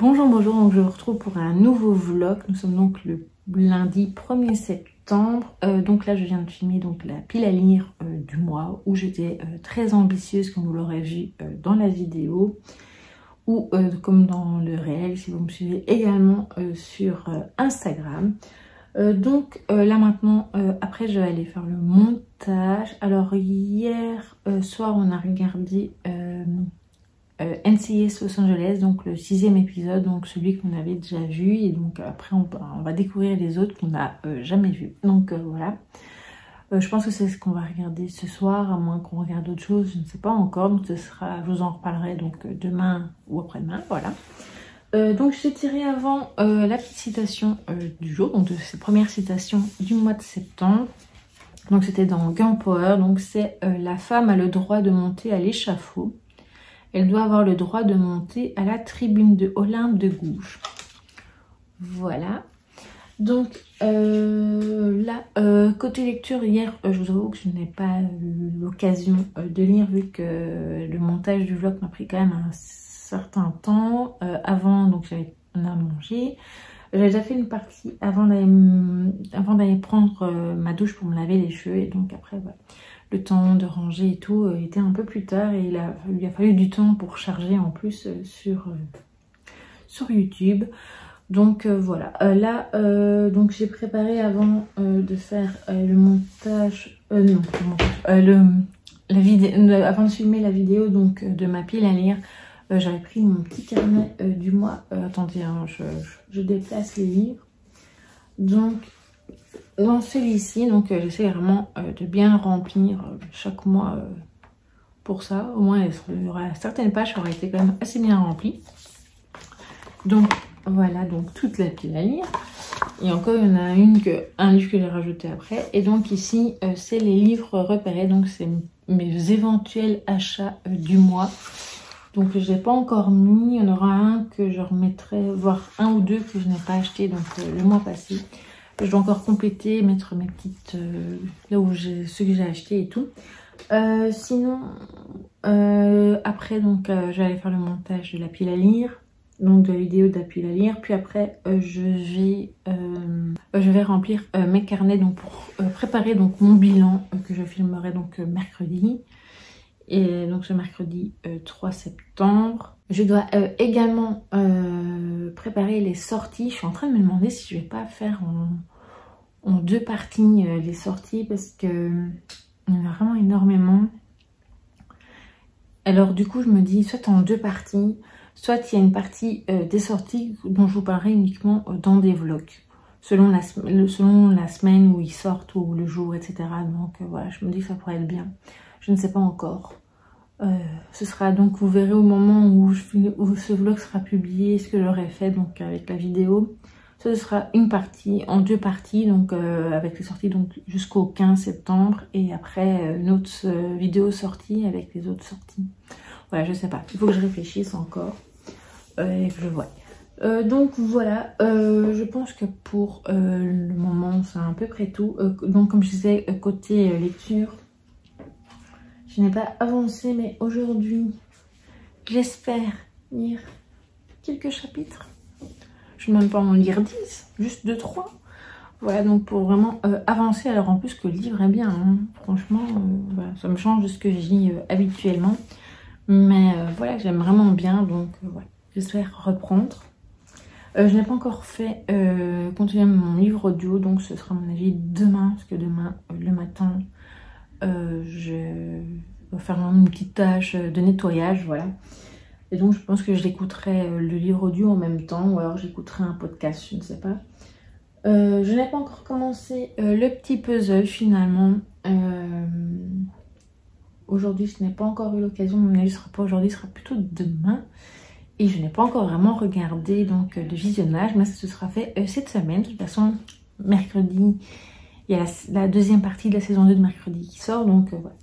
Bonjour, bonjour, donc je vous retrouve pour un nouveau vlog. Nous sommes donc le lundi 1er septembre. Donc là je viens de filmer donc la pile à lire du mois où j'étais très ambitieuse comme vous l'aurez vu dans la vidéo. Ou comme dans le réel si vous me suivez également sur Instagram. Donc là maintenant, après je vais aller faire le montage. Alors hier soir on a regardé NCIS Los Angeles, donc le 6e épisode, donc celui qu'on avait déjà vu, et donc après on va découvrir les autres qu'on n'a jamais vus. Donc voilà, je pense que c'est ce qu'on va regarder ce soir, à moins qu'on regarde autre chose, je ne sais pas encore, donc ce sera, je vous en reparlerai donc demain ou après-demain, voilà. Donc j'ai tiré avant la petite citation du jour, donc de ces premières citations du mois de septembre. Donc c'était dans Girl Power, donc c'est la femme a le droit de monter à l'échafaud. Elle doit avoir le droit de monter à la tribune de Olympe de Gouges. Voilà. Donc là, côté lecture, hier, je vous avoue que je n'ai pas eu l'occasion de lire vu que le montage du vlog m'a pris quand même un certain temps. Avant, donc on a mangé. J'avais déjà fait une partie avant d'aller prendre ma douche pour me laver les cheveux. Et donc après, voilà. Le temps de ranger et tout était un peu plus tard et il lui a fallu du temps pour charger en plus sur YouTube. Donc voilà, là donc j'ai préparé avant de faire le montage, la vidéo, avant de filmer la vidéo donc de ma pile à lire. J'avais pris mon petit carnet du mois. Attendez, hein, je déplace les livres. Donc dans celui-ci, donc j'essaie vraiment de bien remplir chaque mois pour ça. Au moins, il y aura certaines pages qui auraient été quand même assez bien remplies. Donc voilà, donc toute la pile à lire. Et encore, il y en a un livre que j'ai rajouté après. Et donc ici, c'est les livres repérés. Donc c'est mes éventuels achats du mois. Donc je n'ai pas encore mis. Il y en aura un que je remettrai, voire un ou deux que je n'ai pas acheté donc le mois passé. Je dois encore compléter, mettre mes petites... là où j'ai ceux que j'ai achetés et tout. Sinon, après, donc, je vais aller faire le montage de la pile à lire. Donc, de la vidéo de la pile à lire. Puis après, je vais remplir mes carnets donc, pour préparer donc, mon bilan que je filmerai donc mercredi. Et donc, ce mercredi 3 septembre. Je dois également préparer les sorties. Je suis en train de me demander si je vais pas faire en deux parties les sorties parce que il y en a vraiment énormément. Alors du coup je me dis soit en deux parties, soit il y a une partie des sorties dont je vous parlerai uniquement dans des vlogs. Selon la semaine où ils sortent ou le jour, etc. Donc voilà, je me dis que ça pourrait être bien. Je ne sais pas encore. Ce sera donc, vous verrez au moment où ce vlog sera publié, ce que j'aurai fait donc avec la vidéo. Ce sera une partie, en deux parties, donc avec les sorties donc jusqu'au 15 septembre. Et après une autre vidéo sortie avec les autres sorties. Voilà, je sais pas. Il faut que je réfléchisse encore et que je voie. Donc voilà, je pense que pour le moment, c'est à peu près tout. Donc comme je disais, côté lecture, je n'ai pas avancé, mais aujourd'hui, j'espère lire quelques chapitres. Je ne vais même pas en lire 10, juste 2-3. Voilà, donc pour vraiment avancer, alors en plus que le livre est bien, hein. Franchement, voilà, ça me change de ce que je lis habituellement. Mais voilà, j'aime vraiment bien, donc voilà, j'espère reprendre. Je n'ai pas encore fait continuer mon livre audio, donc ce sera à mon avis demain, parce que demain, le matin, je vais faire une petite tâche de nettoyage, voilà. Et donc je pense que je l'écouterai le livre audio en même temps, ou alors j'écouterai un podcast, je ne sais pas. Je n'ai pas encore commencé le petit puzzle finalement. Aujourd'hui je n'ai pas encore eu l'occasion, mon avis sera pas aujourd'hui, ce sera plutôt demain. Et je n'ai pas encore vraiment regardé donc le visionnage, mais ça sera fait cette semaine. De toute façon, mercredi, il y a la deuxième partie de la saison 2 de mercredi qui sort, donc voilà.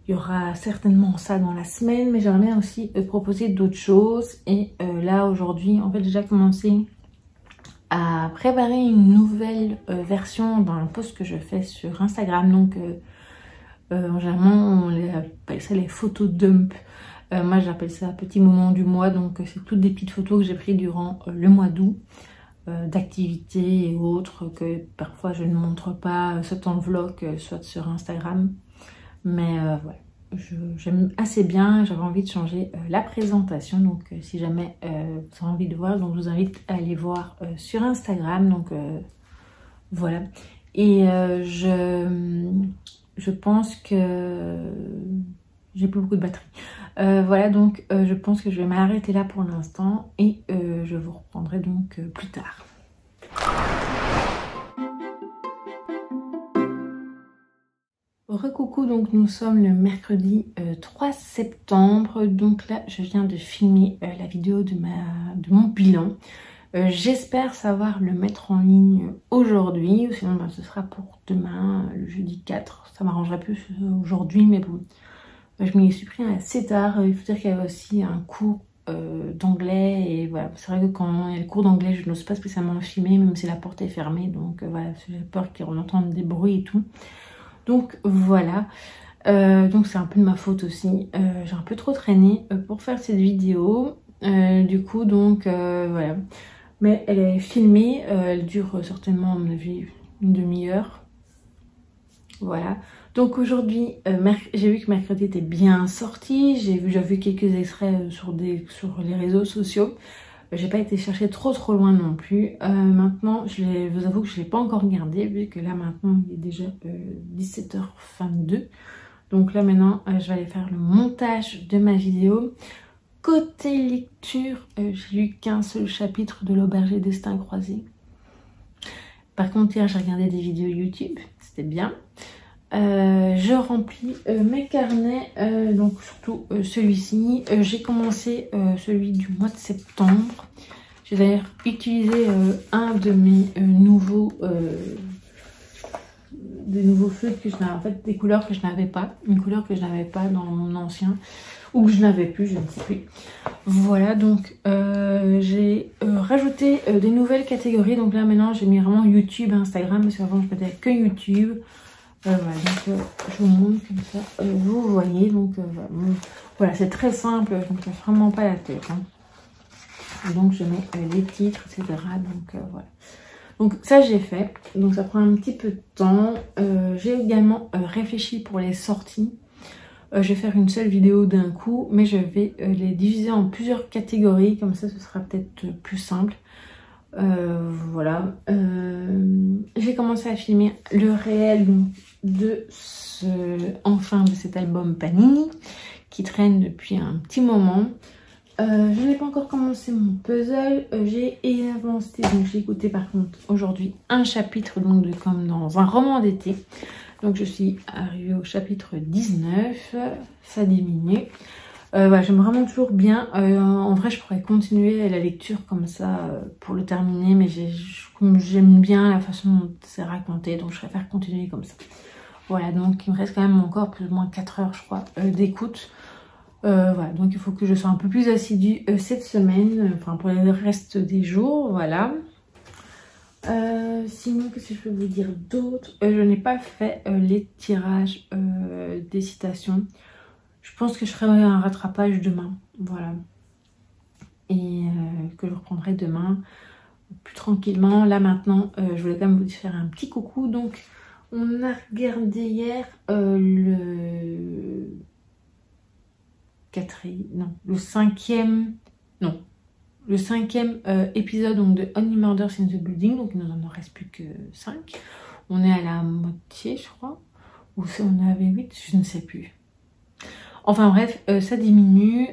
Il y aura certainement ça dans la semaine, mais j'aimerais bien aussi proposer d'autres choses. Et là, aujourd'hui, en fait, j'ai déjà commencé à préparer une nouvelle version d'un post que je fais sur Instagram. Donc, généralement, on appelle ça les photos dump. Moi j'appelle ça petit moment du mois, donc c'est toutes des petites photos que j'ai prises durant le mois d'août, d'activités et autres que parfois je ne montre pas, soit en vlog, soit sur Instagram. Mais voilà, j'aime assez bien, j'avais envie de changer la présentation, donc si jamais vous avez envie de voir, donc je vous invite à aller voir sur Instagram, donc voilà. Et je pense que j'ai plus beaucoup de batterie. Voilà, donc je pense que je vais m'arrêter là pour l'instant et je vous reprendrai donc plus tard. Recoucou, donc nous sommes le mercredi 3 septembre, donc là je viens de filmer la vidéo de mon bilan. J'espère savoir le mettre en ligne aujourd'hui, ou sinon ce sera pour demain, le jeudi 4. Ça m'arrangerait plus aujourd'hui, mais bon, je m'y suis pris assez tard. Il faut dire qu'il y avait aussi un cours d'anglais, et voilà, c'est vrai que quand il y a le cours d'anglais, je n'ose pas spécialement le filmer, même si la porte est fermée, donc voilà, j'ai peur qu'on entende des bruits et tout. Donc voilà, donc c'est un peu de ma faute aussi, j'ai un peu trop traîné pour faire cette vidéo, du coup donc voilà. Mais elle est filmée, elle dure certainement à mon avis une demi-heure. Voilà. Donc aujourd'hui, j'ai vu que mercredi était bien sorti. J'ai vu quelques extraits sur les réseaux sociaux. J'ai pas été chercher trop loin non plus. Maintenant, je vous avoue que je l'ai pas encore regardé, vu que là maintenant il est déjà 17h22. Donc là maintenant, je vais aller faire le montage de ma vidéo. Côté lecture, j'ai lu qu'un seul chapitre de l'Auberge des Destins Croisés. Par contre, hier, j'ai regardé des vidéos YouTube, c'était bien. Je remplis mes carnets, donc surtout celui-ci. J'ai commencé celui du mois de septembre. J'ai d'ailleurs utilisé un de mes nouveaux feutres que je n'avais, en fait des couleurs que je n'avais pas, une couleur que je n'avais pas dans mon ancien, ou que je n'avais plus, je ne sais plus. Voilà, donc j'ai rajouté des nouvelles catégories. Donc là maintenant j'ai mis vraiment YouTube, Instagram, parce qu'avant je mettais que YouTube. Voilà, donc je vous montre comme ça, vous voyez. Donc voilà, c'est très simple, je ne me casse vraiment pas la tête, hein. Et donc je mets les titres, etc. Donc voilà. Donc ça j'ai fait, donc ça prend un petit peu de temps. J'ai également réfléchi pour les sorties. Je vais faire une seule vidéo d'un coup, mais je vais les diviser en plusieurs catégories, comme ça ce sera peut-être plus simple. Voilà. J'ai commencé à filmer le réel de cet album Panini qui traîne depuis un petit moment. Je n'ai pas encore commencé mon puzzle, j'ai avancé, donc j'ai écouté par contre aujourd'hui un chapitre donc comme dans un roman d'été. Donc je suis arrivée au chapitre 19, ça diminue. Voilà, j'aime vraiment toujours bien. En vrai, je pourrais continuer la lecture comme ça pour le terminer, mais j'aime bien la façon dont c'est raconté, donc je préfère continuer comme ça. Voilà, donc il me reste quand même encore plus ou moins 4 heures, je crois, d'écoute. Voilà, donc il faut que je sois un peu plus assidue cette semaine, enfin pour le reste des jours, voilà. Sinon, qu'est-ce que je peux vous dire d'autre? Je n'ai pas fait les tirages des citations. Je pense que je ferai un rattrapage demain, voilà. Et que je reprendrai demain, plus tranquillement. Là maintenant, je voulais quand même vous faire un petit coucou. Donc, on a regardé hier le cinquième épisode donc, de Only Murders in the Building. Donc, il ne nous en reste plus que 5. On est à la moitié, je crois. Ou si on avait 8, je ne sais plus. Enfin bref, ça diminue.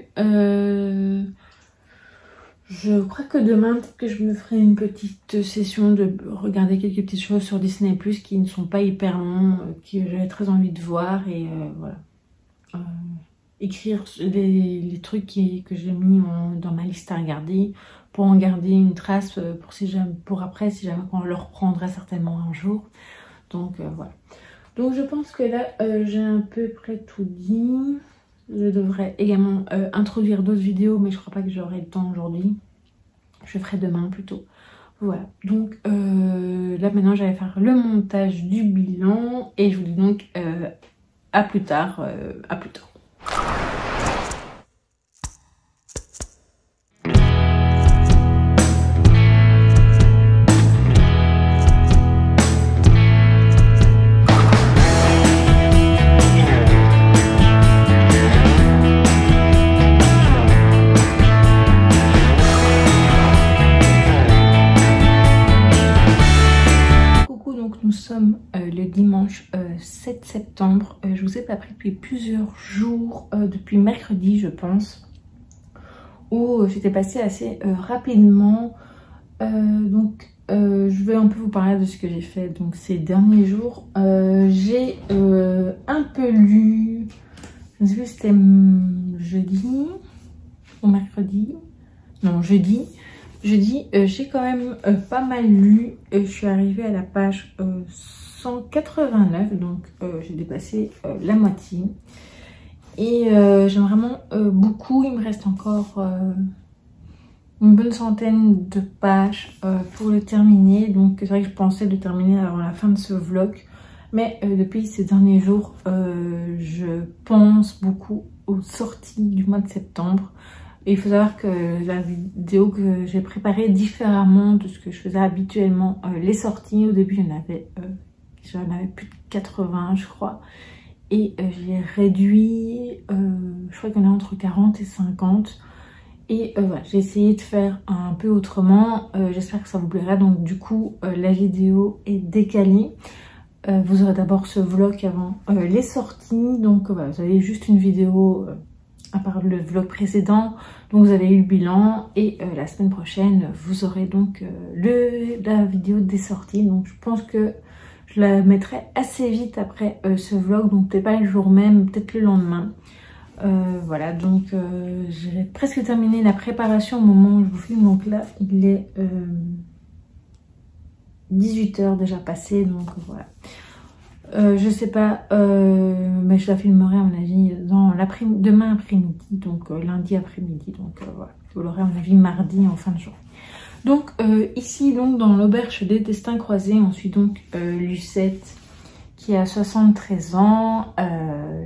Je crois que demain, peut-être que je me ferai une petite session de regarder quelques petites choses sur Disney+, qui ne sont pas hyper longs, que j'avais très envie de voir. Et voilà. Écrire les trucs que j'ai mis dans ma liste à regarder, pour en garder une trace pour après, si jamais on le reprendra certainement un jour. Donc voilà. Donc je pense que là, j'ai à peu près tout dit. Je devrais également introduire d'autres vidéos, mais je crois pas que j'aurai le temps aujourd'hui. Je ferai demain plutôt. Voilà, donc là maintenant j'allais faire le montage du bilan et je vous dis donc à plus tard. 7 septembre. Je vous ai pas pris depuis plusieurs jours, depuis mercredi je pense, où j'étais passée assez rapidement. Je vais un peu vous parler de ce que j'ai fait donc ces derniers jours. J'ai un peu lu, je ne sais plus si c'était jeudi ou mercredi, non jeudi. J'ai quand même pas mal lu. Je suis arrivée à la page 189, donc j'ai dépassé la moitié. Et j'aime vraiment beaucoup. Il me reste encore une bonne centaine de pages pour le terminer. Donc c'est vrai que je pensais de terminer avant la fin de ce vlog. Mais depuis ces derniers jours, je pense beaucoup aux sorties du mois de septembre. Et il faut savoir que la vidéo que j'ai préparée différemment de ce que je faisais habituellement. Les sorties, au début j'en avais plus de 80 je crois. Et j'ai réduit, je crois qu'il y en a entre 40 et 50. Et voilà, j'ai essayé de faire un peu autrement. J'espère que ça vous plaira. Donc du coup, la vidéo est décalée. Vous aurez d'abord ce vlog avant les sorties. Donc voilà, vous avez juste une vidéo à part le vlog précédent. Donc vous avez eu le bilan. Et la semaine prochaine, vous aurez donc la vidéo des sorties. Donc je pense que je la mettrai assez vite après ce vlog. Donc peut-être pas le jour même, peut-être le lendemain. Voilà, donc j'ai presque terminé la préparation au moment où je vous filme. Donc là, il est 18 h déjà passé, donc voilà. Je sais pas, mais je la filmerai à mon avis demain après-midi, donc lundi après-midi. Donc voilà, vous l'aurez à mon avis mardi en fin de journée. Donc ici, donc dans l'auberge des destins croisés, on suit donc Lucette qui a 73 ans.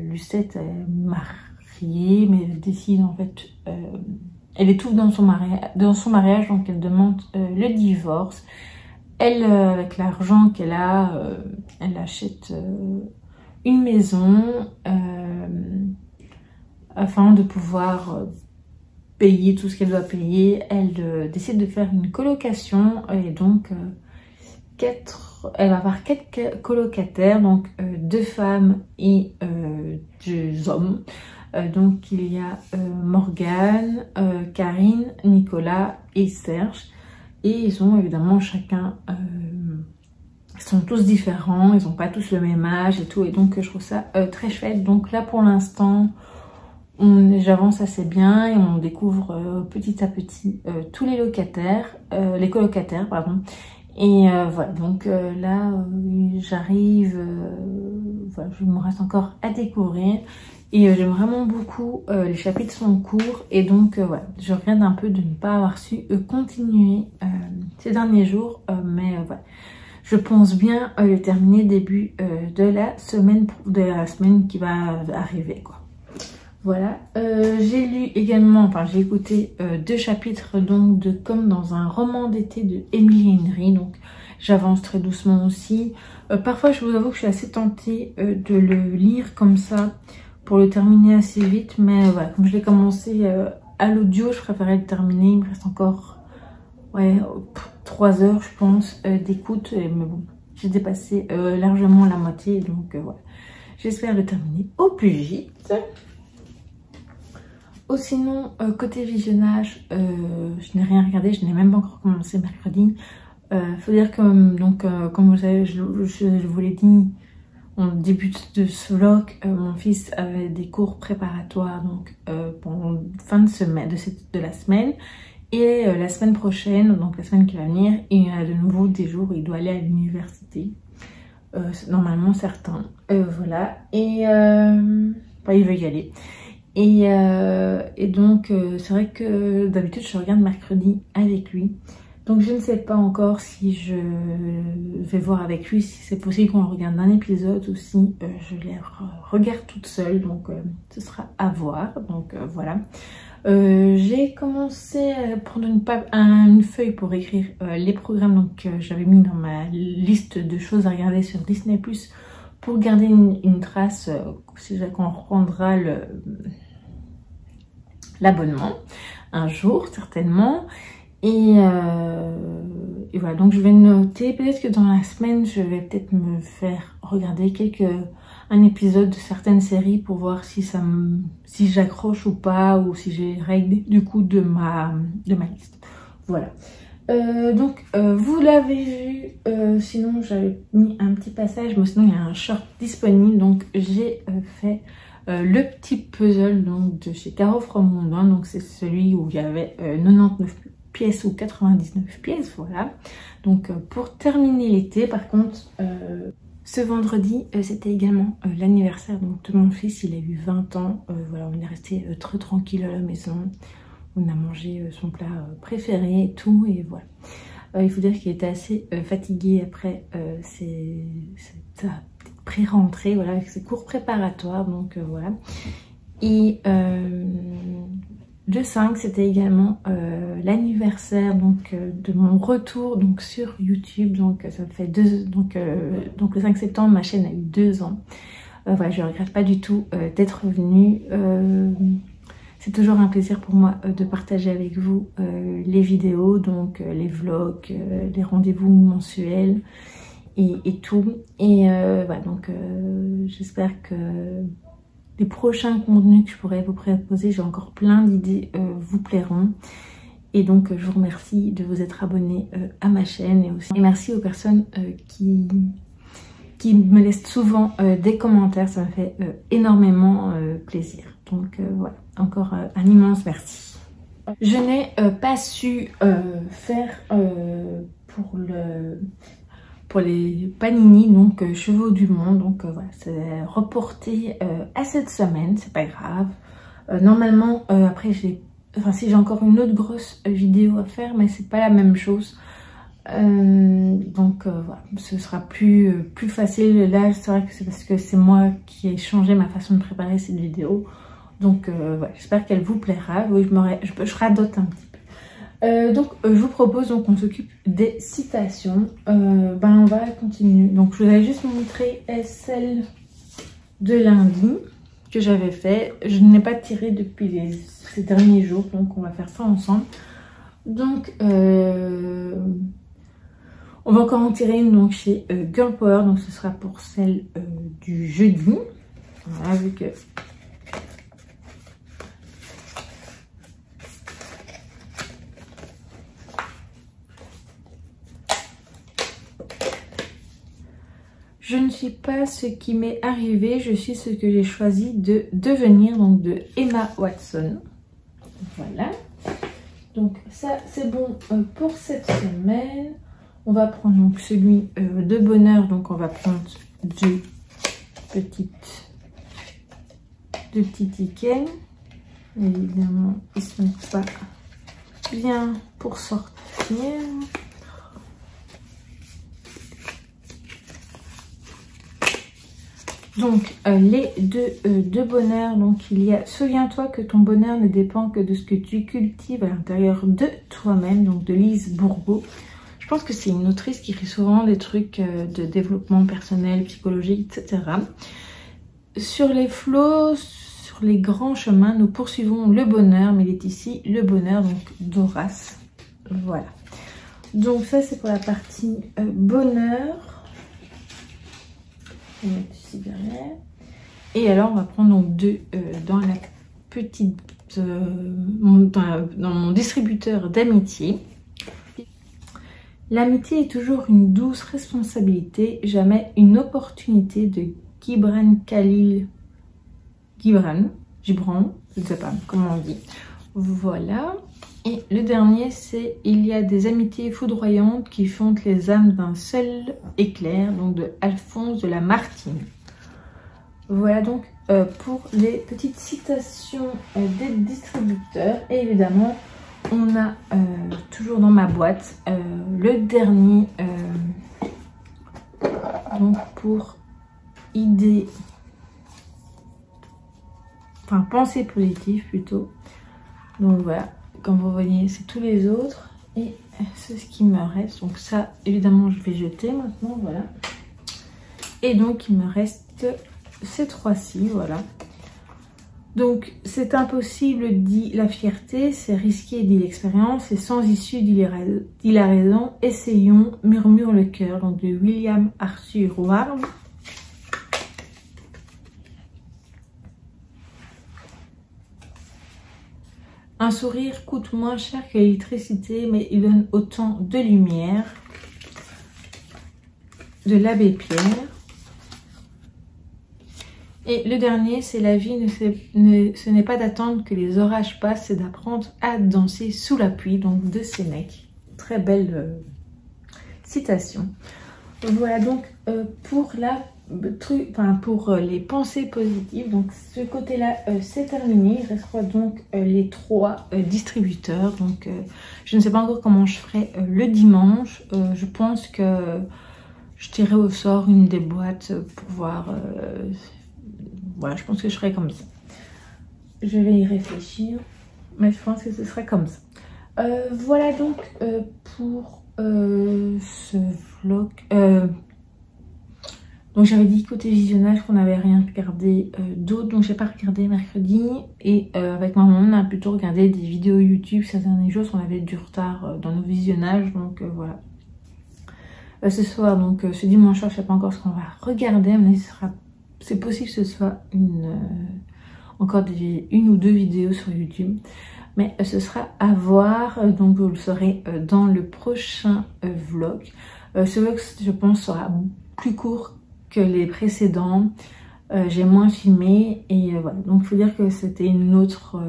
Lucette est mariée, mais elle décide en fait, elle étouffe dans son mariage, donc elle demande le divorce. Elle, avec l'argent qu'elle a, elle achète une maison afin de pouvoir payer tout ce qu'elle doit payer. Elle décide de faire une colocation et donc elle va avoir 4 colocataires, donc 2 femmes et 2 hommes. Donc il y a Morgane, Karine, Nicolas et Serge. Et ils ont évidemment chacun, ils sont tous différents, ils n'ont pas tous le même âge et tout. Et donc je trouve ça très chouette. Donc là pour l'instant, j'avance assez bien et on découvre petit à petit tous les colocataires, pardon. Et voilà, donc là j'arrive, voilà, il me reste encore à découvrir. Et j'aime vraiment beaucoup, les chapitres sont courts et donc voilà, je regrette un peu de ne pas avoir su continuer ces derniers jours, mais voilà, je pense bien le terminer début de la semaine qui va arriver, quoi. Voilà, j'ai lu également, enfin j'ai écouté 2 chapitres donc de Comme dans un roman d'été de Emily Henry, donc j'avance très doucement aussi. Parfois je vous avoue que je suis assez tentée de le lire comme ça, pour le terminer assez vite, mais voilà, comme je l'ai commencé à l'audio, je préférais le terminer. Il me reste encore 3 heures je pense d'écoute, mais bon, j'ai dépassé largement la moitié, donc voilà, j'espère le terminer au plus vite. Sinon, côté visionnage, je n'ai rien regardé, je n'ai même pas encore commencé mercredi. Faut dire que donc comme vous savez, je vous l'ai dit au début de ce vlog, mon fils avait des cours préparatoires donc pour fin de semaine, de la semaine, et la semaine prochaine, donc la semaine qui va venir, il y a de nouveau des jours où il doit aller à l'université, normalement certains, voilà, et il veut y aller. Et donc c'est vrai que d'habitude je regarde mercredi avec lui. Donc je ne sais pas encore si je vais voir avec lui, si c'est possible qu'on regarde un épisode ou si je les regarde toute seule. Donc ce sera à voir. Donc voilà. J'ai commencé à prendre une feuille pour écrire les programmes donc j'avais mis dans ma liste de choses à regarder sur Disney+, pour garder une trace si qu'on reprendra l'abonnement un jour certainement. Et voilà, donc je vais noter, peut-être que dans la semaine, je vais peut-être me faire regarder un épisode de certaines séries pour voir si si j'accroche ou pas, ou si j'ai règle du coup de ma liste. Voilà. Donc vous l'avez vu, sinon j'avais mis un petit passage, mais sinon il y a un short disponible. Donc j'ai fait le petit puzzle donc de chez Caro From Mondin. Donc c'est celui où il y avait 99 pièces ou 99 pièces, voilà. Donc pour terminer l'été, par contre, ce vendredi, c'était également l'anniversaire de mon fils. Il a eu 20 ans, voilà, on est resté très tranquille à la maison. On a mangé son plat préféré et tout, et voilà. Il faut dire qu'il était assez fatigué après cette pré-rentrée, voilà, avec ses cours préparatoires, donc voilà. Et le 5, c'était également l'anniversaire donc de mon retour donc sur YouTube. Donc ça fait donc le 5 septembre, ma chaîne a eu 2 ans. Voilà, je regrette pas du tout d'être revenue. C'est toujours un plaisir pour moi de partager avec vous les vidéos, donc les vlogs, les rendez-vous mensuels et tout. Et voilà, donc j'espère que les prochains contenus que je pourrais vous proposer, j'ai encore plein d'idées, vous plairont. Et donc je vous remercie de vous être abonnés à ma chaîne, et merci aux personnes qui me laissent souvent des commentaires. Ça me fait énormément plaisir. Donc voilà, encore un immense merci. Je n'ai pas su faire pour les panini, donc chevaux du monde. Donc voilà, c'est reporté à cette semaine, c'est pas grave. Normalement, après si j'ai encore une autre grosse vidéo à faire, mais c'est pas la même chose. Donc voilà, ce sera plus facile. Là, c'est vrai que c'est parce que c'est moi qui ai changé ma façon de préparer cette vidéo. Donc voilà, j'espère qu'elle vous plaira. Oui, je radote un petit peu. Donc je vous propose donc qu'on s'occupe des citations. On va continuer. Donc je vous avais juste montré celle de lundi que j'avais fait. Je n'ai pas tiré depuis ces derniers jours, donc on va faire ça ensemble. Donc on va encore en tirer une donc chez Girl Power. Donc ce sera pour celle du jeudi. Voilà, vu que je ne suis pas ce qui m'est arrivé, je suis ce que j'ai choisi de devenir, donc de Emma Watson. Voilà. Donc ça c'est bon pour cette semaine. On va prendre donc celui de bonheur, donc on va prendre deux petits tickets. Évidemment, ils ne sont pas bien pour sortir. Donc les deux de bonheur, donc il y a souviens-toi que ton bonheur ne dépend que de ce que tu cultives à l'intérieur de toi-même, donc de Lise Bourbeau. Je pense que c'est une autrice qui écrit souvent des trucs de développement personnel, psychologique, etc. Sur les flots, sur les grands chemins, nous poursuivons le bonheur, mais il est ici le bonheur, donc d'Horace. Voilà. Donc ça c'est pour la partie bonheur. On va mettre ici derrière. Et alors on va prendre donc deux dans la petite dans mon distributeur d'amitié. L'amitié est toujours une douce responsabilité, jamais une opportunité, de Gibran Khalil Gibran, je ne sais pas comment on dit. Voilà. Et le dernier, c'est il y a des amitiés foudroyantes qui fondent les âmes d'un seul éclair, donc de Alphonse de Lamartine. Voilà donc pour les petites citations des distributeurs. Et évidemment, on a toujours dans ma boîte le dernier, donc pour idées, enfin pensées positives plutôt. Donc voilà. Comme vous voyez, c'est tous les autres et c'est ce qui me reste. Donc ça, évidemment, je vais jeter maintenant, voilà. Et donc, il me reste ces trois-ci, voilà. Donc, c'est impossible, dit la fierté, c'est risqué, dit l'expérience, et sans issue, dit la raison, essayons, murmure le cœur. Donc, de William Arthur Ward. Un sourire coûte moins cher que l'électricité, mais il donne autant de lumière. De l'abbé Pierre. Et le dernier, c'est la vie, ce n'est pas d'attendre que les orages passent, c'est d'apprendre à danser sous la pluie. Donc de Sénèque. Très belle citation. Voilà donc pour les pensées positives. Donc ce côté-là, c'est terminé. Il restera donc les 3 distributeurs. Donc je ne sais pas encore comment je ferai le dimanche. Je pense que je tirerai au sort une des boîtes pour voir. Voilà, je pense que je ferai comme ça. Je vais y réfléchir, mais je pense que ce sera comme ça. Voilà donc pour ce vlog. Donc j'avais dit côté visionnage qu'on n'avait rien regardé d'autre, donc j'ai pas regardé mercredi. Et avec ma maman on a plutôt regardé des vidéos YouTube ces derniers jours, parce qu'on avait du retard dans nos visionnages, donc voilà. Ce soir, donc ce dimanche soir, je sais pas encore ce qu'on va regarder, mais c'est possible que ce soit encore une ou 2 vidéos sur YouTube. Mais ce sera à voir, donc vous le saurez dans le prochain vlog. Ce vlog, je pense, sera plus court que les précédents. J'ai moins filmé et voilà. Donc il faut dire que c'était une autre...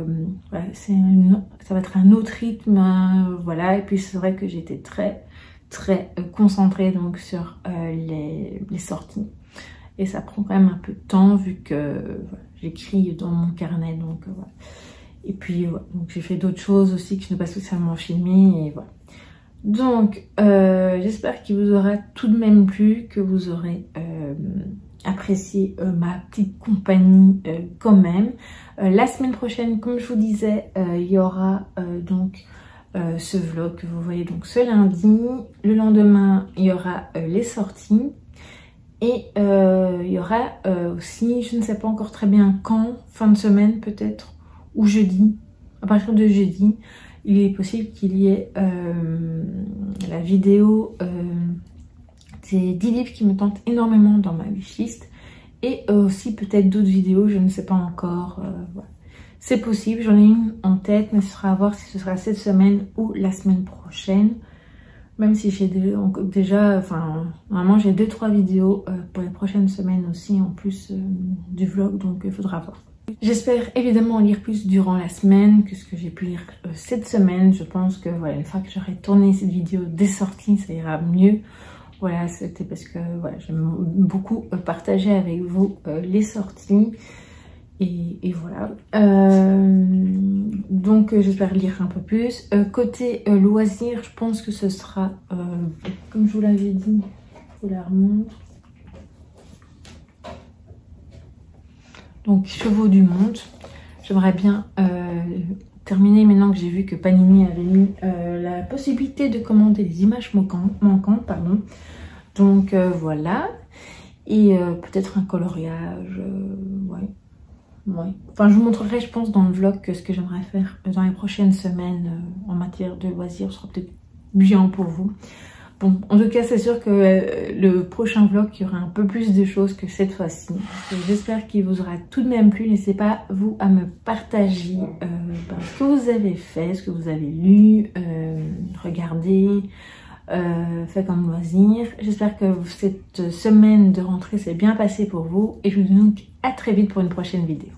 voilà, ça va être un autre rythme, voilà. Et puis c'est vrai que j'étais très concentrée donc sur les sorties. Et ça prend quand même un peu de temps vu que voilà, j'écris dans mon carnet. Donc voilà. Et puis voilà, donc j'ai fait d'autres choses aussi que je n'ai pas spécialement filmé. Et voilà. Donc j'espère qu'il vous aura tout de même plu, que vous aurez apprécié ma petite compagnie quand même. La semaine prochaine, comme je vous disais, il y aura donc ce vlog que vous voyez donc ce lundi. Le lendemain, il y aura les sorties. Et il y aura aussi, je ne sais pas encore très bien quand, fin de semaine peut-être, ou jeudi. À partir de jeudi, il est possible qu'il y ait la vidéo des 10 livres qui me tentent énormément dans ma wishlist. Et aussi peut-être d'autres vidéos, je ne sais pas encore. Voilà. C'est possible, j'en ai une en tête, mais ce sera à voir si ce sera cette semaine ou la semaine prochaine. Même si j'ai déjà, enfin, normalement j'ai 2-3 vidéos pour les prochaines semaines aussi, en plus du vlog, donc il faudra voir. J'espère évidemment lire plus durant la semaine que ce que j'ai pu lire cette semaine. Je pense que voilà, une fois que j'aurai tourné cette vidéo des sorties, ça ira mieux. Voilà, c'était parce que voilà, j'aime beaucoup partager avec vous les sorties. Et voilà. Donc j'espère lire un peu plus. Côté loisirs, je pense que ce sera, comme je vous l'avais dit, je vous la remontre. Donc Chevaux du Monde. J'aimerais bien terminer maintenant que j'ai vu que Panini avait mis la possibilité de commander des images manquantes, pardon. Donc voilà. Et peut-être un coloriage, ouais. Ouais. Enfin, je vous montrerai, je pense, dans le vlog ce que j'aimerais faire dans les prochaines semaines en matière de loisirs. Ce sera peut-être bien pour vous. Bon, en tout cas, c'est sûr que le prochain vlog, il y aura un peu plus de choses que cette fois-ci. J'espère qu'il vous aura tout de même plu. N'hésitez pas, vous, à me partager ce que vous avez fait, ce que vous avez lu, regardé, fait comme loisir. J'espère que cette semaine de rentrée s'est bien passée pour vous. Et je vous dis donc à très vite pour une prochaine vidéo.